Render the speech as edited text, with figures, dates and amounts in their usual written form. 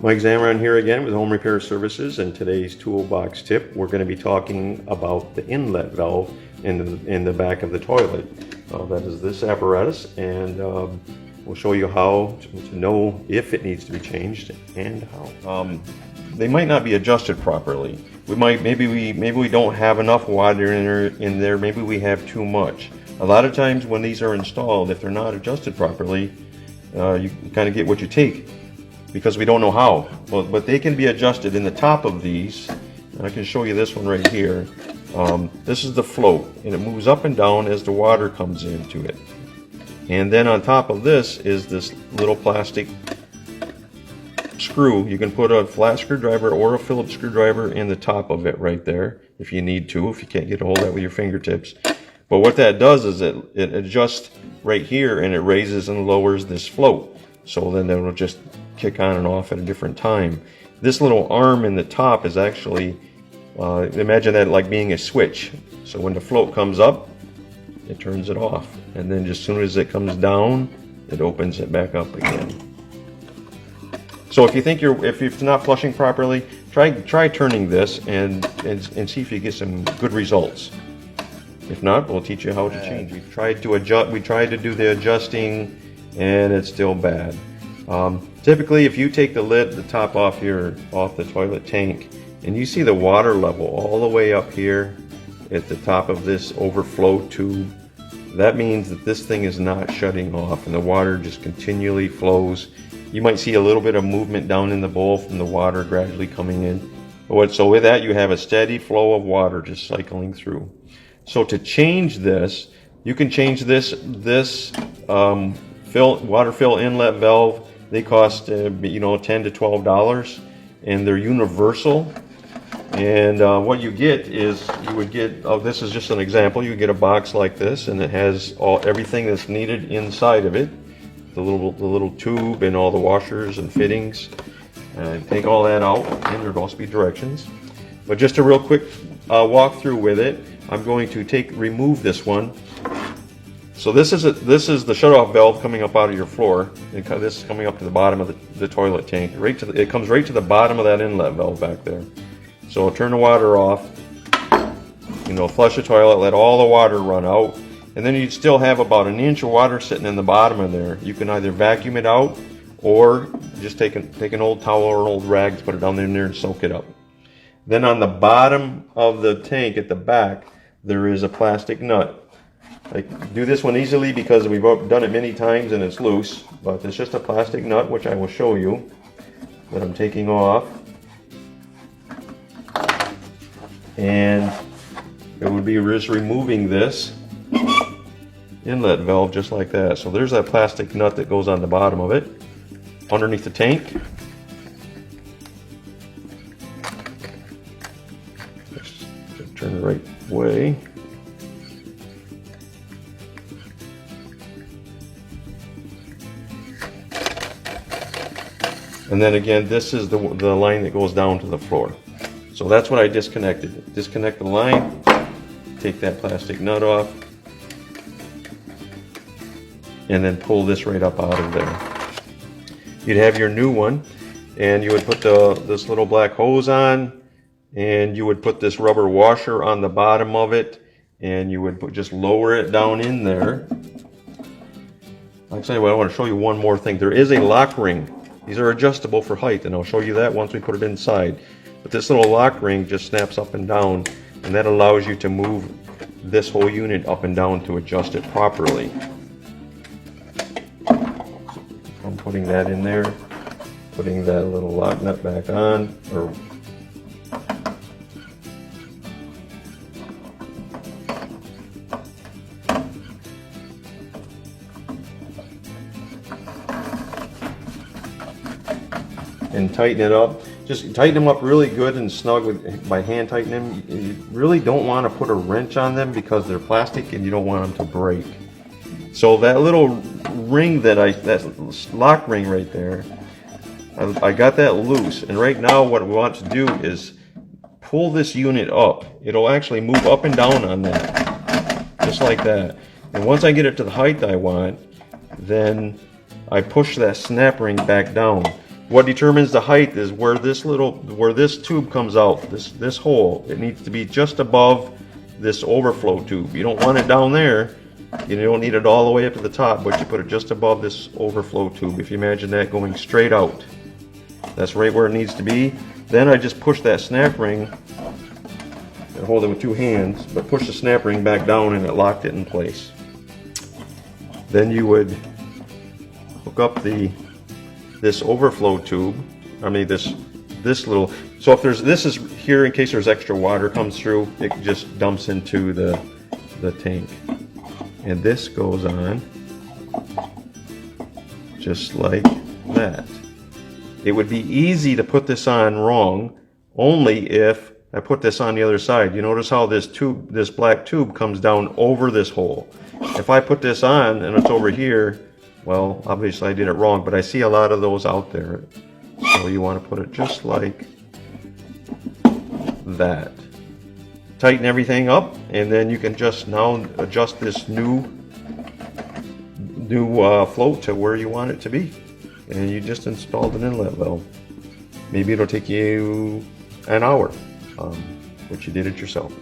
Mike Zamron here again with Home Repair Services, and today's toolbox tip, we're going to be talking about the inlet valve in the back of the toilet. That is this apparatus, and we'll show you how to know if it needs to be changed and how. They might not be adjusted properly. Maybe we don't have enough water in there. Maybe we have too much. A lot of times when these are installed, if they're not adjusted properly, you kind of get what you take, because we don't know how. But they can be adjusted in the top of these. And I can show you this one right here. This is the float, and it moves up and down as the water comes into it. And then on top of this is this little plastic screw. You can put a flat screwdriver or a Phillips screwdriver in the top of it right there if you need to, if you can't get a hold of that with your fingertips. But what that does is it adjusts right here, and it raises and lowers this float. So then it'll just kick on and off at a different time. This little arm in the top is actually, imagine that like being a switch. So when the float comes up, it turns it off. And then as soon as it comes down, it opens it back up again. So if you think if it's not flushing properly, try turning this and see if you get some good results. If not, we'll teach you how to change. We tried to do the adjusting, and it's still bad. Typically, if you take the top off the toilet tank, and you see the water level all the way up here at the top of this overflow tube, that means that this thing is not shutting off, and the water just continually flows. You might see a little bit of movement down in the bowl from the water gradually coming in. So with that, you have a steady flow of water just cycling through. So to change this, you can change this water fill inlet valve. They cost $10 to $12, and they're universal. And what you get is this is just an example. You get a box like this, and it has everything that's needed inside of it. The little tube and all the washers and fittings. Take all that out, and there'll also be directions. But just a real quick walk through with it. I'm going to remove this one. So this is the shutoff valve coming up out of your floor. This is coming up to the bottom of the toilet tank. It comes right to the bottom of that inlet valve back there. So turn the water off. Flush the toilet, let all the water run out. And then you'd still have about an inch of water sitting in the bottom of there. You can either vacuum it out, or just take an old towel or an old rag, put it down in there and soak it up. Then on the bottom of the tank at the back, there is a plastic nut. I do this one easily because we've done it many times and it's loose, but it's just a plastic nut, which I will show you, that I'm taking off. And it would be just removing this inlet valve just like that. So there's that plastic nut that goes on the bottom of it, underneath the tank. Let's turn the right way. And then again, this is the line that goes down to the floor. So that's what I disconnected. Disconnect the line, take that plastic nut off, and then pull this right up out of there. You'd have your new one, and you would put this little black hose on, and you would put this rubber washer on the bottom of it, and you would just lower it down in there. I'll tell you what, I want to show you one more thing. There is a lock ring. These are adjustable for height, and I'll show you that once we put it inside. But this little lock ring just snaps up and down, and that allows you to move this whole unit up and down to adjust it properly. I'm putting that in there, putting that little lock nut back on, and tighten it up. Just tighten them up really good and snug by hand tightening them. You really don't want to put a wrench on them because they're plastic and you don't want them to break. So that little ring that lock ring right there, I got that loose, and right now what we want to do is pull this unit up. It'll actually move up and down on that, just like that. And once I get it to the height I want, then I push that snap ring back down. What determines the height is where this tube comes out, this hole. It needs to be just above this overflow tube. You don't want it down there. You don't need it all the way up to the top, but you put it just above this overflow tube. If you imagine that going straight out, that's right where it needs to be. Then I just push that snap ring, and hold it with two hands, but push the snap ring back down and it locked it in place. Then you would hook up this overflow tube. I mean this little. So if this is here in case there's extra water comes through, it just dumps into the tank. And this goes on just like that. It would be easy to put this on wrong only if I put this on the other side. You notice how this black tube comes down over this hole. If I put this on and it's over here, well, obviously I did it wrong, but I see a lot of those out there. So you want to put it just like that. Tighten everything up, and then you can just now adjust this new float to where you want it to be. And you just installed an inlet valve. Maybe it'll take you an hour, but you did it yourself.